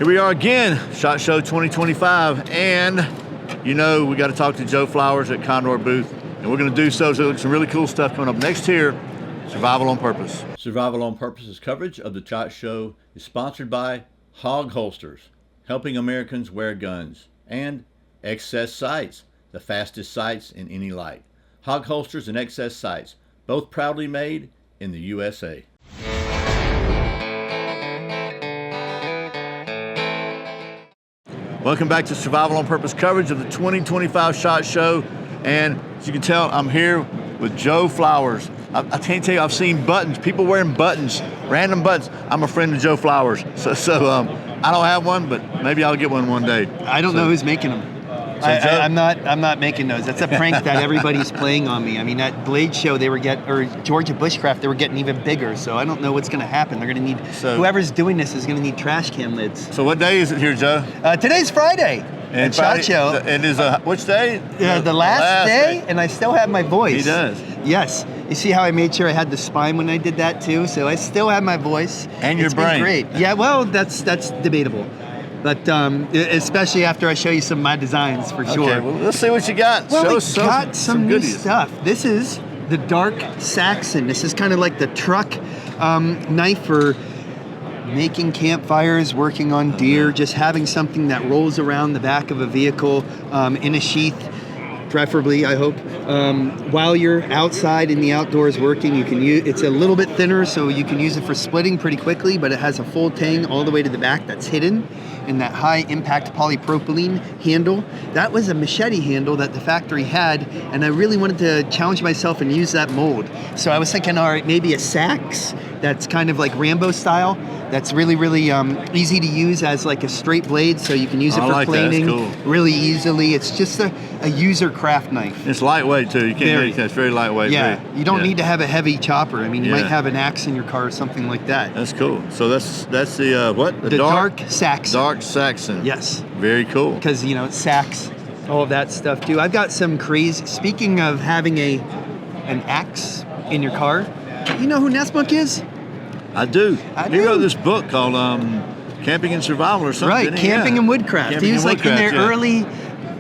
Here we are again, SHOT Show 2025, and you know we got to talk to Joe Flowers at Condor booth, and we're going to do so. So some really cool stuff coming up next here. Survival on Purpose. Survival on Purpose's coverage of the SHOT Show is sponsored by Hog Holsters, helping Americans wear guns, and Excess Sights, the fastest sights in any light. Hog Holsters and Excess Sights, both proudly made in the USA. Welcome back to Survival on Purpose coverage of the 2025 SHOT Show. And as you can tell, I'm here with Joe Flowers. I can't tell you, I've seen buttons, people wearing buttons, random buttons. I'm a friend of Joe Flowers. So I don't have one, but maybe I'll get one day. I don't know who's making them. I'm not making those. That's a prank that everybody's playing on me. I mean, at Blade Show, they were Georgia Bushcraft, they were getting even bigger. So I don't know what's going to happen. They're going to need, whoever's doing this is going to need trash can lids. So what day is it here, Joe? Today's Friday. And SHOT Show. It is which day? The last day, and I still have my voice. He does. Yes. You see how I made sure I had the spine when I did that too? So I still have my voice. And your brain. Great. Yeah, well, that's debatable. But especially after I show you some of my designs, for sure. Okay, well, let's see what you got. Well, we got some new stuff. This is the Dark Saxon. This is kind of like the truck knife for making campfires, working on deer, just having something that rolls around the back of a vehicle in a sheath, preferably, I hope. While you're outside in the outdoors working, you can use. It's a little bit thinner, so you can use it for splitting pretty quickly, but it has a full tang all the way to the back that's hidden in that high impact polypropylene handle. That was a machete handle that the factory had, and I really wanted to challenge myself and use that mold. So I was thinking, all right, maybe a sax that's kind of like Rambo style. That's really, really easy to use as like a straight blade, so you can use it for planing really easily. It's just a user craft knife. It's lightweight too. You can't. It's very lightweight. Yeah, you don't need to have a heavy chopper. I mean, you might have an axe in your car or something like that. That's cool. So that's the what? The Dark Saxon. Dark Saxon. Yes. Very cool. Because it's sax, all of that stuff too. I've got some crazy. Speaking of having an axe in your car, you know who Nesmuk is? I do. He wrote this book called Camping and Survival or something. Right, Camping and Woodcraft. He was like in their early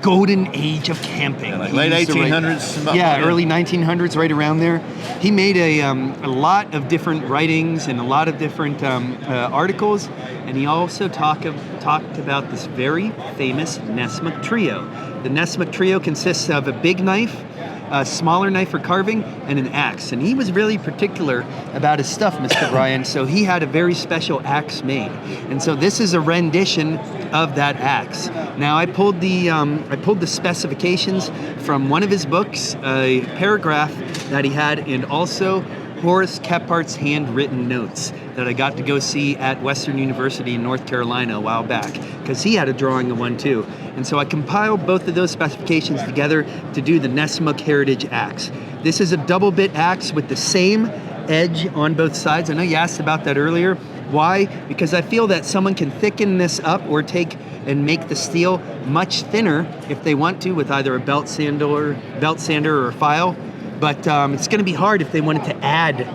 golden age of camping. Like late 1800s. Early 1900s, right around there. He made a lot of different writings and a lot of different articles, and he also talked about this very famous Nesmuk trio. The Nesmuk trio consists of a big knife, a smaller knife for carving, and an axe. And he was really particular about his stuff, Mr. Brian, so he had a very special axe made. And so this is a rendition of that axe. Now I pulled the specifications from one of his books, a paragraph that he had, and also Horace Kephart's handwritten notes that I got to go see at Western University in North Carolina a while back, because he had a drawing of one too. And so I compiled both of those specifications together to do the Nesmuk Heritage axe. This is a double bit axe with the same edge on both sides. I know you asked about that earlier. Why? Because I feel that someone can thicken this up or take and make the steel much thinner if they want to, with either a belt sander or a file. But it's going to be hard if they wanted to add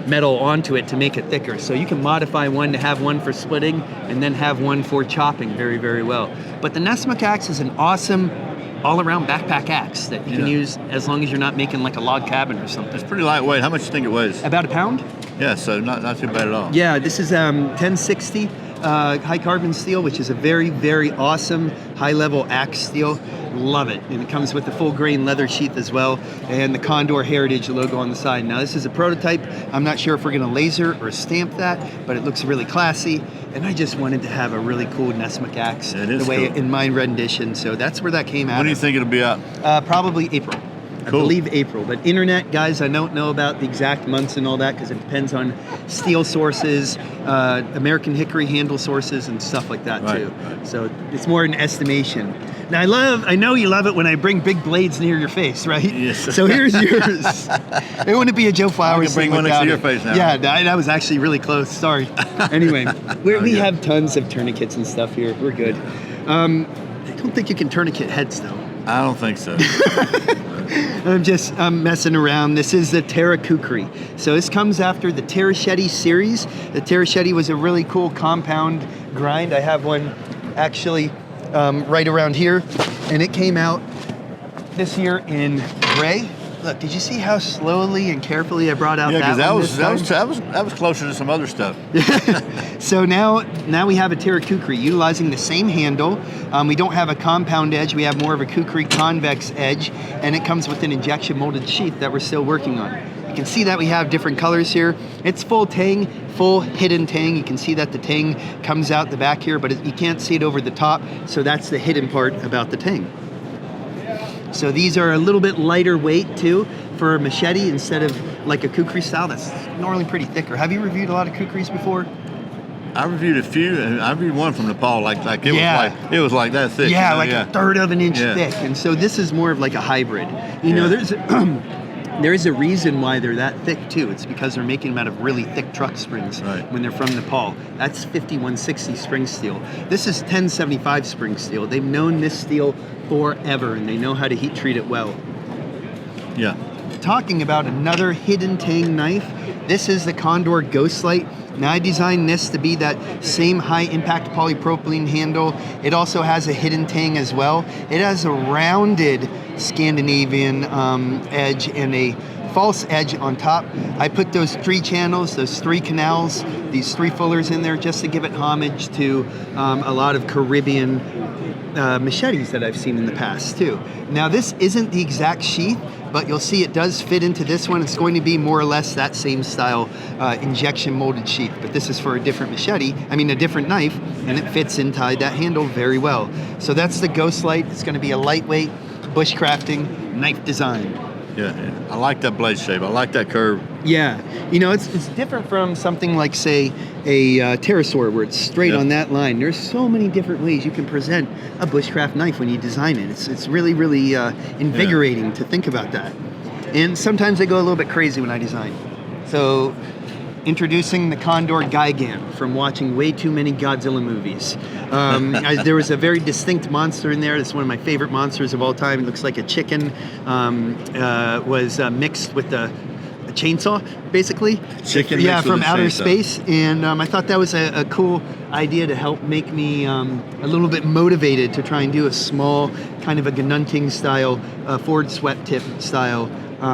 metal onto it to make it thicker. So you can modify one to have one for splitting and then have one for chopping very, very well. But the Nesmuk axe is an awesome all-around backpack axe that you can use as long as you're not making like a log cabin or something. It's pretty lightweight. How much do you think it weighs? About a pound. Yeah, so not too bad at all. Yeah, this is 1060 high carbon steel, which is a very, very awesome high-level axe steel. Love it. And it comes with the full grain leather sheath as well, and the Condor Heritage logo on the side. Now this is a prototype. I'm not sure if we're going to laser or stamp that, but it looks really classy. And I just wanted to have a really cool Nesmuk axe the way in my rendition. So that's where that came out. When do you think it'll be out? Probably April. I believe April. But internet, guys, I don't know about the exact months and all that, because it depends on steel sources, American hickory handle sources, and stuff like that too. So it's more an estimation. Now I know you love it when I bring big blades near your face, right? Yes. So here's yours. It wouldn't be a Joe Flowers thing without it. I can bring one next to your face now. Yeah, that was actually really close. Sorry. Anyway, we have tons of tourniquets and stuff here. We're good. I don't think you can tourniquet heads though. I don't think so. I'm messing around. This is the Terrai Kukri. So this comes after the Terrai series. The Terrai was a really cool compound grind. I have one actually right around here, and it came out this year in gray. Look, did you see how slowly and carefully I brought out Yeah, that one because that was closer to some other stuff. So now we have a Terrai kukri utilizing the same handle. We don't have a compound edge. We have more of a kukri convex edge, and it comes with an injection molded sheath that we're still working on. You can see that we have different colors here. It's full tang, full hidden tang. You can see that the tang comes out the back here, but you can't see it over the top. So that's the hidden part about the tang. So these are a little bit lighter weight too for a machete instead of like a kukri style that's normally pretty thicker. Have you reviewed a lot of kukris before? I reviewed a few, and I reviewed one from Nepal. It was like that thick. Yeah, like a third of an inch thick. And so this is more of like a hybrid. You know, there is a reason why they're that thick too. It's because they're making them out of really thick truck springs when they're from Nepal. That's 5160 spring steel. This is 1075 spring steel. They've known this steel forever, and they know how to heat treat it well. Yeah. Talking about another hidden tang knife, this is the Condor Ghostlight. Now I designed this to be that same high impact polypropylene handle. It also has a hidden tang as well. It has a rounded Scandinavian edge and a false edge on top. I put those 3 channels, those 3 canals, these 3 fullers in there just to give it homage to a lot of Caribbean machetes that I've seen in the past too. Now this isn't the exact sheath, but you'll see it does fit into this one. It's going to be more or less that same style injection molded sheath, but this is for a different machete, a different knife, and it fits inside that handle very well. So that's the Ghostlight. It's going to be a lightweight bushcrafting knife design. Yeah, I like that blade shape. I like that curve. Yeah, it's different from something like, say, a pterosaur where it's straight on that line. There's so many different ways you can present a bushcraft knife when you design it. It's really, really invigorating to think about that. And sometimes I go a little bit crazy when I design. So, introducing the Condor Gigan from watching way too many Godzilla movies. There was a very distinct monster in there. It's one of my favorite monsters of all time. It looks like a chicken. Was mixed with a chainsaw, basically. Chicken from outer chainsaw. space. And I thought that was a cool idea to help make me a little bit motivated to try and do a small kind of a Gnunting style, Ford swept tip style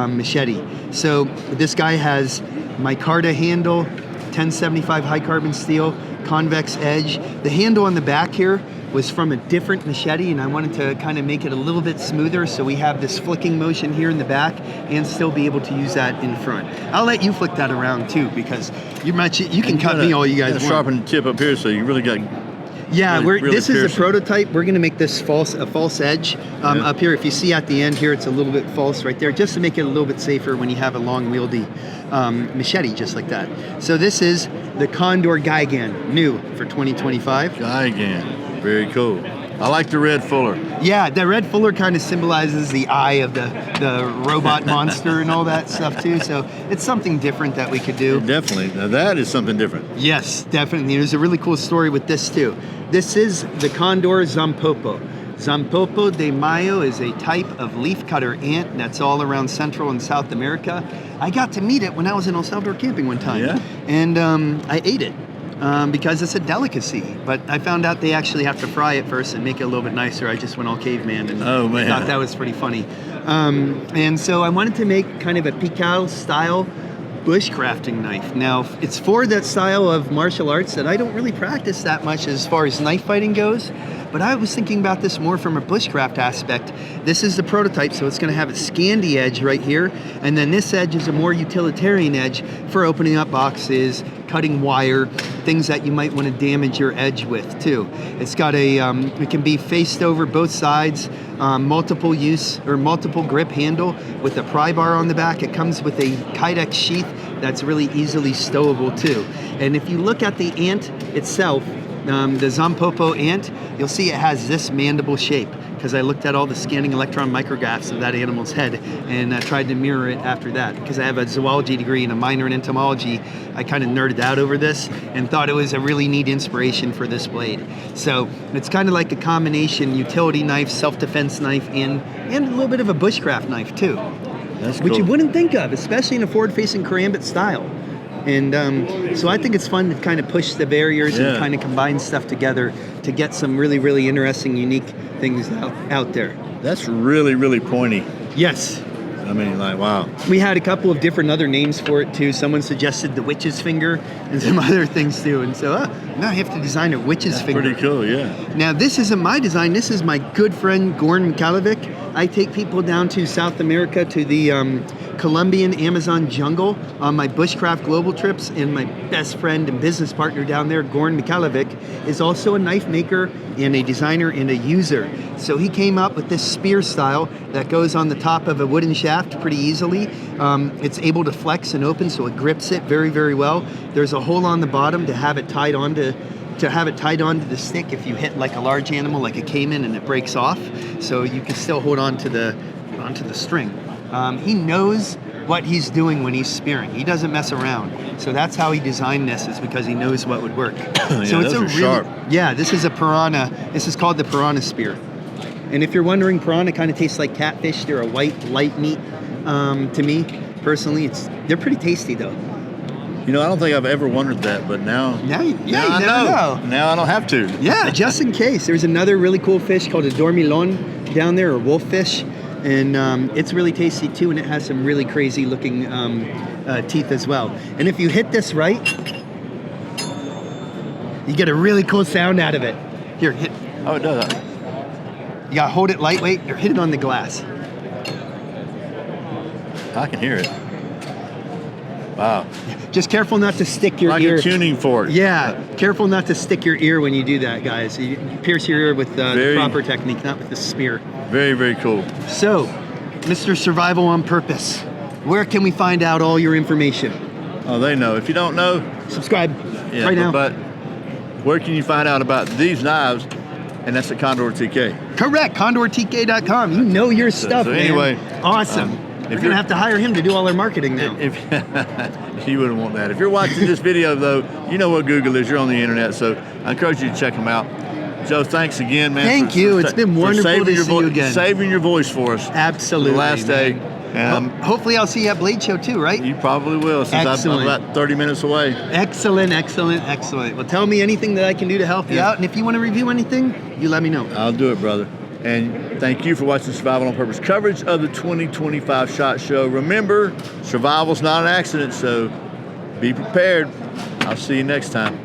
machete. So this guy has micarta handle, 1075 high carbon steel, convex edge. The handle on the back here was from a different machete, and I wanted to kind of make it a little bit smoother, so we have this flicking motion here in the back and still be able to use that in front. I'll let you flick that around too, because you can cut me all you guys want. Sharpen the tip up here, so you really got. Yeah, really this is piercing. a prototype. We're going to make this a false edge up here. If you see at the end here, it's a little bit false right there, just to make it a little bit safer when you have a long wieldy machete just like that. So this is the Condor Gigan, new for 2025. Gigan, very cool. I like the red fuller. Yeah, the red fuller kind of symbolizes the eye of the robot monster and all that stuff too. So it's something different that we could do. Definitely. Now that is something different. Yes, definitely. There's a really cool story with this too. This is the Condor Zopo. Zopo de Mayo is a type of leafcutter ant that's all around Central and South America. I got to meet it when I was in El Salvador camping one time, and I ate it. Because it's a delicacy, but I found out they actually have to fry it first and make it a little bit nicer. I just went all caveman and thought that was pretty funny. And so I wanted to make kind of a Pical style bushcrafting knife. Now, it's for that style of martial arts that I don't really practice that much as far as knife fighting goes, but I was thinking about this more from a bushcraft aspect. This is the prototype, so it's going to have a Scandi edge right here, and then this edge is a more utilitarian edge for opening up boxes, cutting wire, things that you might want to damage your edge with too. It's got it can be faced over both sides, multiple use or multiple grip handle with a pry bar on the back. It comes with a Kydex sheath that's really easily stowable too. And if you look at the ant itself, the Zopo ant, you'll see it has this mandible shape because I looked at all the scanning electron micrographs of that animal's head and tried to mirror it after that. Because I have a zoology degree and a minor in entomology, I kind of nerded out over this and thought it was a really neat inspiration for this blade. So it's kind of like a combination utility knife, self-defense knife, and a little bit of a bushcraft knife too. That's Which cool. you wouldn't think of, especially in a forward-facing karambit style. And so I think it's fun to kind of push the barriers and Yeah. kind of combine stuff together to get some really, really interesting, unique things out there. That's really, really pointy. Yes. I mean, like, wow. We had a couple of different other names for it too. Someone suggested the witch's finger and some other things too. And so now I have to design a witch's finger. Pretty cool, yeah. Now this isn't my design. This is my good friend Gorn Mikalovic. I take people down to South America to the Colombian Amazon jungle on my bushcraft global trips, and my best friend and business partner down there, Gorn Mikalovic, is also a knife maker and a designer and a user. So he came up with this spear style that goes on the top of a wooden shaft pretty easily. It's able to flex and open, so it grips it very, very well. There's a hole on the bottom to have it tied onto the stick if you hit like a large animal like a caiman and it breaks off, so you can still hold on to the string. He knows what he's doing when he's spearing. He doesn't mess around. So that's how he designed this, is because he knows what would work. Yeah, so it's those are sharp. Yeah, this is a piranha. This is called the piranha spear. And if you're wondering, piranha kind of tastes like catfish. They're a white, light meat. To me, personally, they're pretty tasty though. You know, I don't think I've ever wondered that, but now Now you I never know. Now I don't have to. Yeah, just in case. There's another really cool fish called a dormilon down there, or wolffish, and it's really tasty too, and it has some really crazy looking teeth as well. And if you hit this right, you get a really cool sound out of it. Here, hit. Oh, it does. You gotta hold it lightweight or hit it on the glass. I can hear it. Wow. Just careful not to stick your Like ear. a tuning fork. Yeah, careful not to stick your ear when you do that, guys. You pierce your ear with the proper technique, not with the spear. Very, very cool. So, Mr. Survival on Purpose, where can we find out all your information? Oh, they know. If you don't know, Subscribe yeah, right now. But where can you find out about these knives? And that's at Condor TK. Correct, CondorTK.com. You know your stuff, so man. anyway, Awesome. if We're going to have to hire him to do all our marketing now. If you wouldn't want that. If you're watching this video, though, you know what Google is. You're on the internet, so I encourage you to check them out. Joe, thanks again, man. Thank you. It's been wonderful to see you again. Saving your voice for us. Absolutely. The last day. Hopefully I'll see you at Blade Show too, right? You probably will, since I'm about 30 minutes away. Excellent, excellent, excellent. Well, tell me anything that I can do to help you out, and if you want to review anything, you let me know. I'll do it, brother. And thank you for watching Survival on Purpose coverage of the 2025 SHOT Show. Remember, survival's not an accident, so be prepared. I'll see you next time.